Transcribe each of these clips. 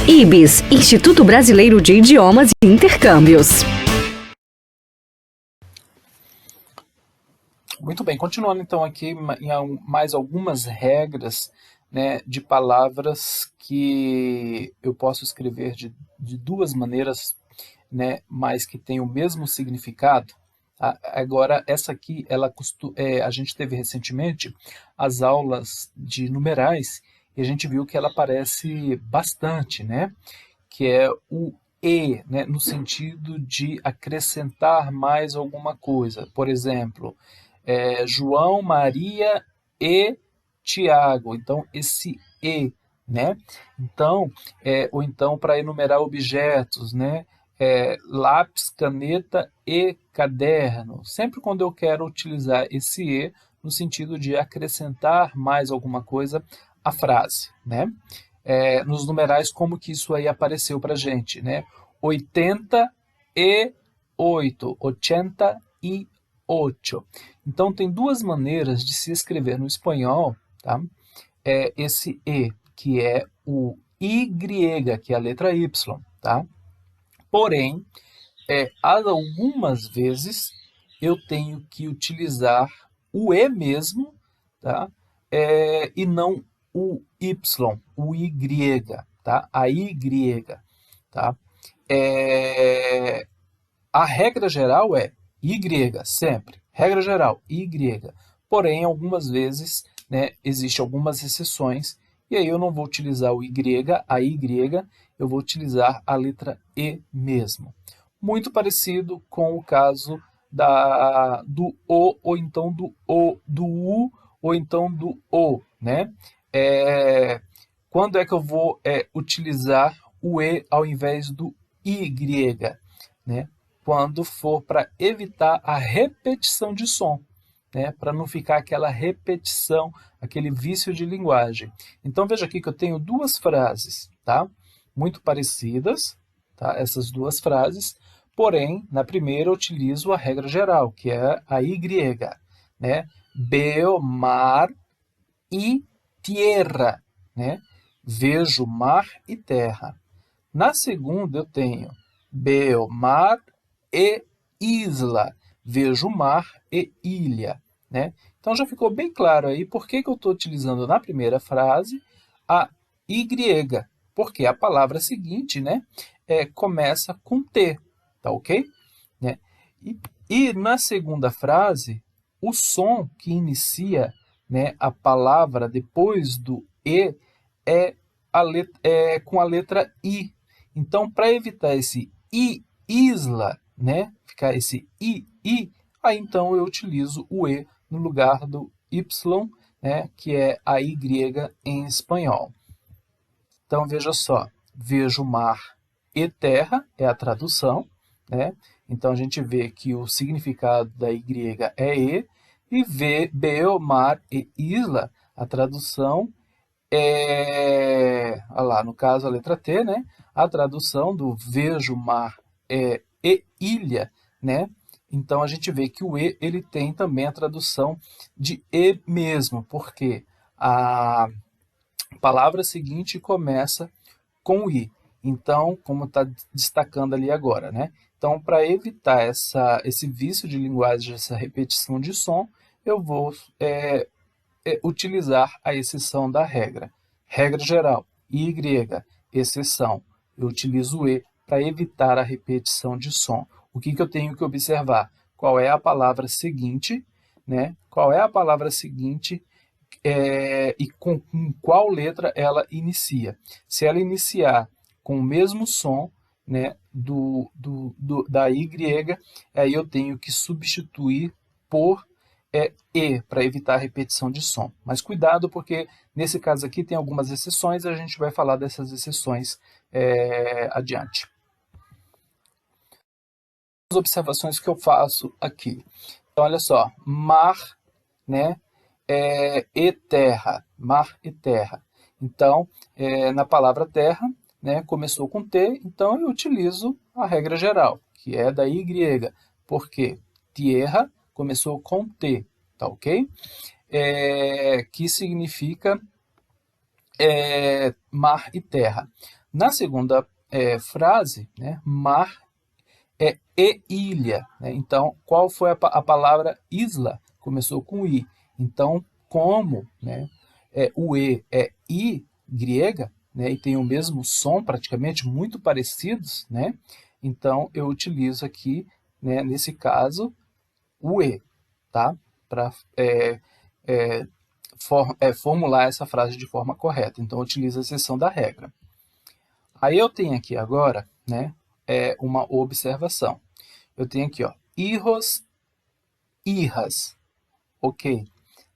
IBIS, Instituto Brasileiro de Idiomas e Intercâmbios. Muito bem, continuando então aqui em mais algumas regras, né, de palavras que eu posso escrever de duas maneiras, né, mas que têm o mesmo significado. Agora, essa aqui, a gente teve recentemente as aulas de numerais e a gente viu que ela aparece bastante, né? Que é o e, né, no sentido de acrescentar mais alguma coisa. Por exemplo, João, Maria e Tiago. Então, esse e, né? Então, ou então para enumerar objetos, né? Lápis, caneta e caderno. Sempre quando eu quero utilizar esse e no sentido de acrescentar mais alguma coisa à frase, né? Nos numerais, como que isso aí apareceu para a gente, né? 88, 88. Então, tem duas maneiras de se escrever no espanhol, tá? Esse E, que é o Y, que é a letra Y, tá? Porém, algumas vezes eu tenho que utilizar o E mesmo, tá? E não o Y, o Y, tá? A Y, tá? A regra geral é Y, sempre. Regra geral, Y. Porém, algumas vezes, né, existem algumas exceções, e aí eu não vou utilizar o Y, a Y, eu vou utilizar a letra E mesmo. Muito parecido com o caso do O, ou então do O, do U, ou então do O, né? Quando é que eu vou utilizar o E ao invés do Y, né? Quando for para evitar a repetição de som, né? Para não ficar aquela repetição, aquele vício de linguagem. Então veja aqui que eu tenho duas frases, tá? Muito parecidas, tá? Essas duas frases, porém, na primeira eu utilizo a regra geral, que é a Y, né? Veo mar e tierra, né? Vejo mar e terra. Na segunda eu tenho veo mar e isla. Vejo mar e ilha, né? Então já ficou bem claro aí por que eu estou utilizando na primeira frase a Y, porque a palavra seguinte, né, começa com T, tá ok? Né? E na segunda frase, o som que inicia, né, a palavra depois do E é com a letra I. Então, para evitar esse isla, né, ficar esse I, aí então eu utilizo o E no lugar do Y, né, que é a Y em espanhol. Então, veja só, vejo mar e terra, é a tradução, né? Então, a gente vê que o significado da Y é e veo mar e isla, a tradução olha lá, no caso a letra T, né? A tradução do vejo mar e ilha, né? Então a gente vê que o E ele tem também a tradução de E mesmo, porque a palavra seguinte começa com I. Então, como está destacando ali agora, né? Então, para evitar esse vício de linguagem, essa repetição de som, eu vou utilizar a exceção da regra. Regra geral, Y, exceção. Eu utilizo o E para evitar a repetição de som. O que eu tenho que observar? Qual é a palavra seguinte, né? Qual é a palavra seguinte e com qual letra ela inicia. Se ela iniciar com o mesmo som, né, da Y, aí eu tenho que substituir por E, para evitar a repetição de som. Mas cuidado, porque nesse caso aqui tem algumas exceções e a gente vai falar dessas exceções adiante. As observações que eu faço aqui. Então, olha só, mar, né, e terra, mar e terra. Então, na palavra terra, né, começou com T, então eu utilizo a regra geral, que é da Y, porque tierra começou com T, tá ok? Que significa mar e terra. Na segunda frase, né, mar e ilha, né? Então, qual foi a palavra isla? Começou com I. Então, como, né, o E é I grega, né, e tem o mesmo som, praticamente muito parecidos, né? Então, eu utilizo aqui, né, nesse caso, o E, tá? Para formular essa frase de forma correta. Então, eu utilizo a exceção da regra. Aí eu tenho aqui agora, né, uma observação. Eu tenho aqui, ó, hijos, hijas, ok,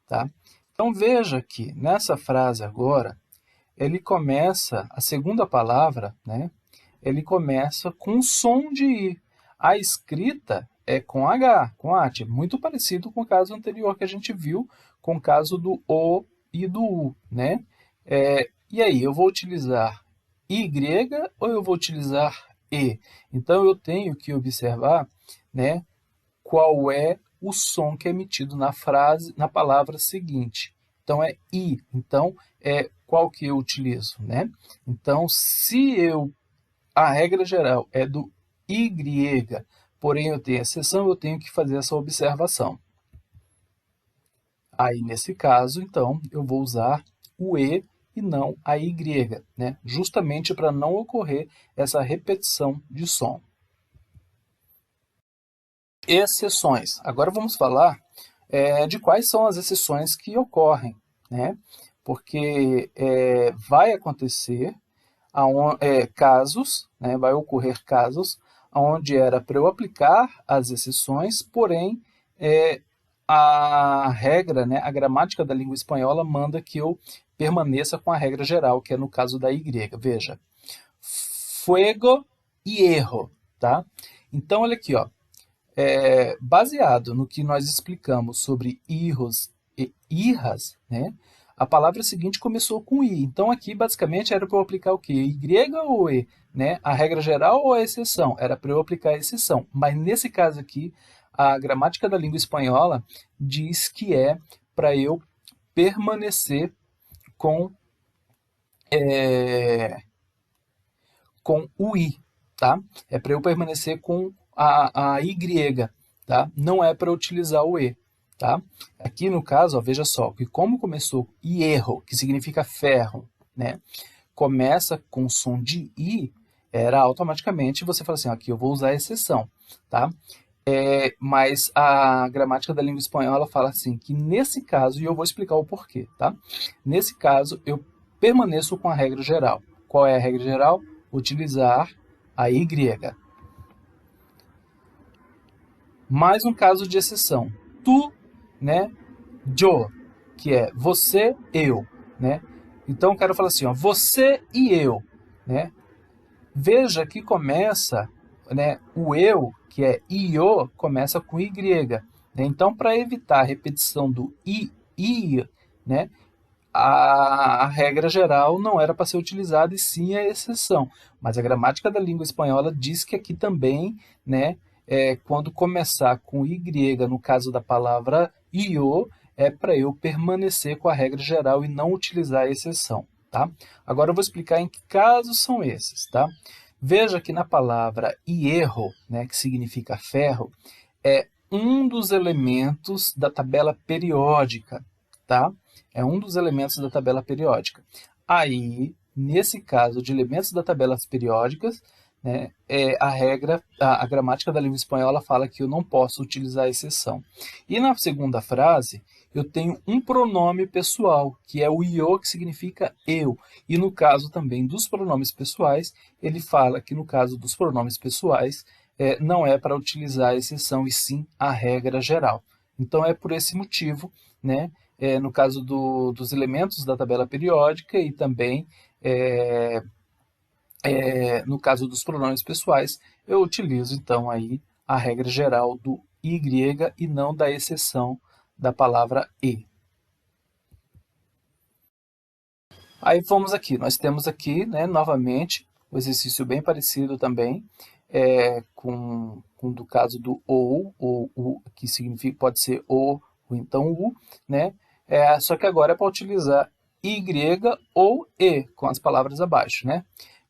tá? Então veja que nessa frase agora, ele começa, a segunda palavra, né, ele começa com som de I. A escrita é com H, com AT, muito parecido com o caso anterior que a gente viu, com o caso do O e do U, né? E aí, eu vou utilizar Y ou eu vou utilizar E? Então, eu tenho que observar, né, qual é o som que é emitido na frase, na palavra seguinte. Então, é I. Então, qual que eu utilizo, né? Então, a regra geral é do Y, porém eu tenho exceção, eu tenho que fazer essa observação. Aí, nesse caso, então, eu vou usar o E e não a Y, né? Justamente para não ocorrer essa repetição de som. Exceções. Agora vamos falar de quais são as exceções que ocorrem, né? Porque vai acontecer casos, né? Vai ocorrer casos onde era para eu aplicar as exceções, porém a regra, né, a gramática da língua espanhola manda que eu permaneça com a regra geral, que é no caso da Y. Veja, fuego e erro, tá? Então, olha aqui, ó. Baseado no que nós explicamos sobre hijos e hijas, né, a palavra seguinte começou com I. Então, aqui, basicamente, era para eu aplicar o quê? Y ou E? Né? A regra geral ou a exceção? Era para eu aplicar a exceção. Mas, nesse caso aqui, a gramática da língua espanhola diz que é para eu permanecer com o I, tá? É para eu permanecer com a Y, tá? Não é para utilizar o E, tá? Aqui no caso, ó, veja só, que como começou hierro, que significa ferro, né? Começa com som de I, era automaticamente você fala assim, ó, aqui eu vou usar a exceção, tá? Mas a gramática da língua espanhola fala assim, que nesse caso, e eu vou explicar o porquê, tá? Nesse caso, eu permaneço com a regra geral. Qual é a regra geral? Utilizar a Y. Mais um caso de exceção. Tu, né? Yo, que é você, eu, né? Então, eu quero falar assim, ó, você e eu, né? Veja que começa, né, o eu, que é io, começa com Y. Né? Então, para evitar a repetição do i, né, a regra geral não era para ser utilizada e sim a exceção. Mas a gramática da língua espanhola diz que aqui também, né, quando começar com Y, no caso da palavra io, é para eu permanecer com a regra geral e não utilizar a exceção. Tá? Agora eu vou explicar em que casos são esses. Tá? Veja que na palavra hierro, né, que significa ferro, é um dos elementos da tabela periódica. Tá? É um dos elementos da tabela periódica. Aí, nesse caso de elementos da tabela periódicas, né, a gramática da língua espanhola fala que eu não posso utilizar a exceção. E na segunda frase, eu tenho um pronome pessoal, que é o io, que significa eu. E no caso também dos pronomes pessoais, ele fala que no caso dos pronomes pessoais, não é para utilizar a exceção e sim a regra geral. Então é por esse motivo, né, no caso dos elementos da tabela periódica e também no caso dos pronomes pessoais, eu utilizo então aí a regra geral do Y e não da exceção da palavra E. Aí vamos aqui, nós temos aqui, né, novamente, um exercício bem parecido também, com do caso do ou U, que significa, pode ser ou então U, né? Só que agora é para utilizar Y ou E, com as palavras abaixo, né?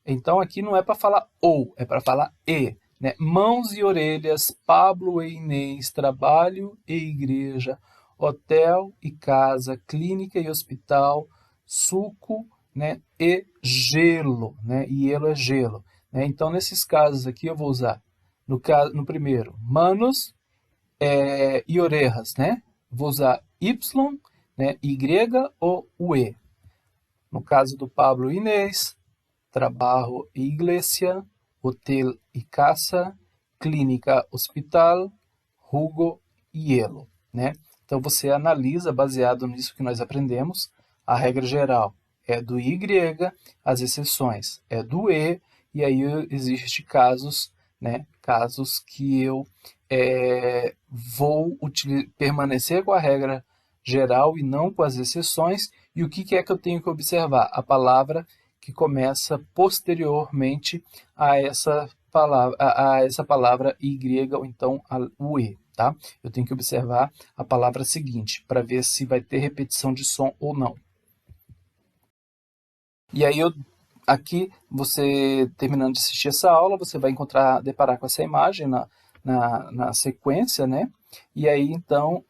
Então aqui não é para falar ou, é para falar e. Né? Mãos e orelhas, Pablo e Inês, trabalho e igreja, hotel e casa, clínica e hospital, suco, né? E gelo. Né? E hielo é gelo. Né? Então nesses casos aqui eu vou usar, no primeiro, manos e orejas. Né? Vou usar Y, né? Y ou UE. No caso do Pablo e Inês, trabalho e iglesia, hotel e casa, clínica, hospital, jugo e hielo. Né? Então você analisa, baseado nisso que nós aprendemos, a regra geral é do Y, as exceções é do e aí existem casos, né, casos que eu vou permanecer com a regra geral e não com as exceções. E o que é que eu tenho que observar? A palavra que começa posteriormente a essa palavra Y, ou então o E. Tá? Eu tenho que observar a palavra seguinte, para ver se vai ter repetição de som ou não. E aí, aqui, você terminando de assistir essa aula, você vai deparar com essa imagem na sequência, né? E aí, então,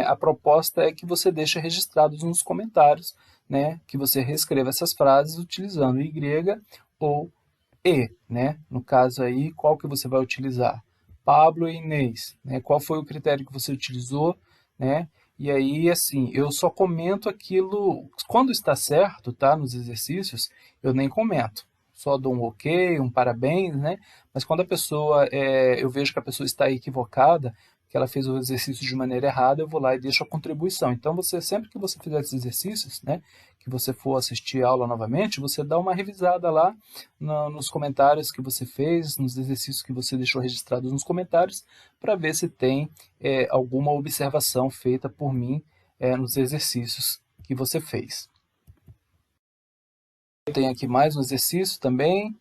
a proposta é que você deixe registrados nos comentários, né? Que você reescreva essas frases utilizando Y ou E, né? No caso aí, qual que você vai utilizar? Pablo e Inês, né? Qual foi o critério que você utilizou, né? E aí, assim, eu só comento aquilo quando está certo, tá? Nos exercícios, eu nem comento. Só dou um ok, um parabéns, né? Mas quando a pessoa, eu vejo que a pessoa está equivocada, que ela fez o exercício de maneira errada, eu vou lá e deixo a contribuição. Então, sempre que você fizer esses exercícios, né, que você for assistir a aula novamente, você dá uma revisada lá nos comentários que você fez, nos exercícios que você deixou registrados nos comentários, para ver se tem alguma observação feita por mim nos exercícios que você fez. Eu tenho aqui mais um exercício também,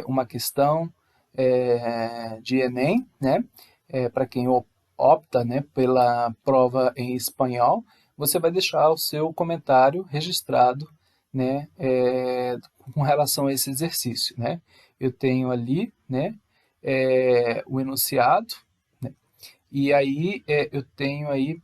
uma questão de Enem, né? Para quem opta, né, pela prova em espanhol, você vai deixar o seu comentário registrado, né, com relação a esse exercício. Né? Eu tenho ali, né, o enunciado, né, e aí eu tenho aí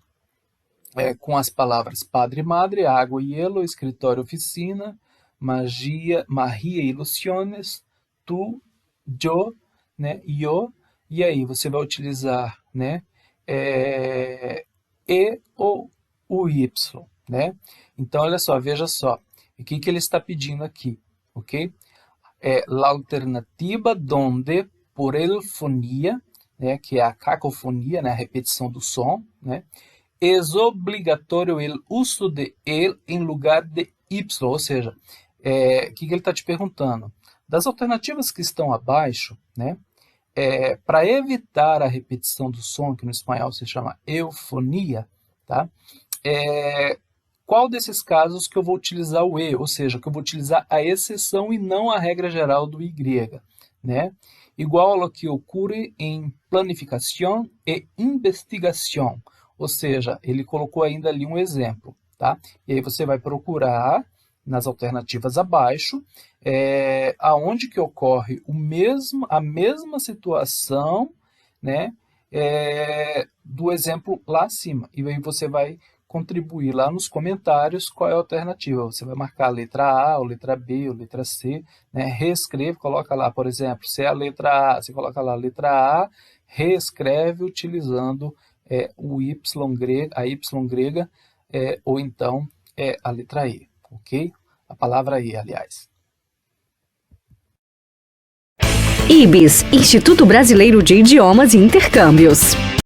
com as palavras padre e madre, água e hielo, escritório, oficina, magia e ilusiones, tu, yo, né, yo. E aí você vai utilizar, né, E ou o Y, né? Então, olha só, veja só. O que ele está pedindo aqui, ok? La alternativa donde por elfonia, né, que é a cacofonia, né, a repetição do som, né? Es obligatorio el uso de el em lugar de Y, ou seja, o que ele está te perguntando? Das alternativas que estão abaixo, né? Para evitar a repetição do som, que no espanhol se chama eufonia, tá? Qual desses casos que eu vou utilizar o E, ou seja, que eu vou utilizar a exceção e não a regra geral do Y, né? Igual ao que ocorre em planificação e investigação, ou seja, ele colocou ainda ali um exemplo, tá? E aí você vai procurar nas alternativas abaixo, aonde que ocorre a mesma situação, né, do exemplo lá acima. E aí você vai contribuir lá nos comentários qual é a alternativa. Você vai marcar a letra A, ou letra B, ou letra C, né, reescreve, coloca lá, por exemplo, se é a letra A, você coloca lá a letra A, reescreve utilizando a Y grega, ou então a letra E. Ok? A palavra E, aliás. IBIS, Instituto Brasileiro de Idiomas e Intercâmbios.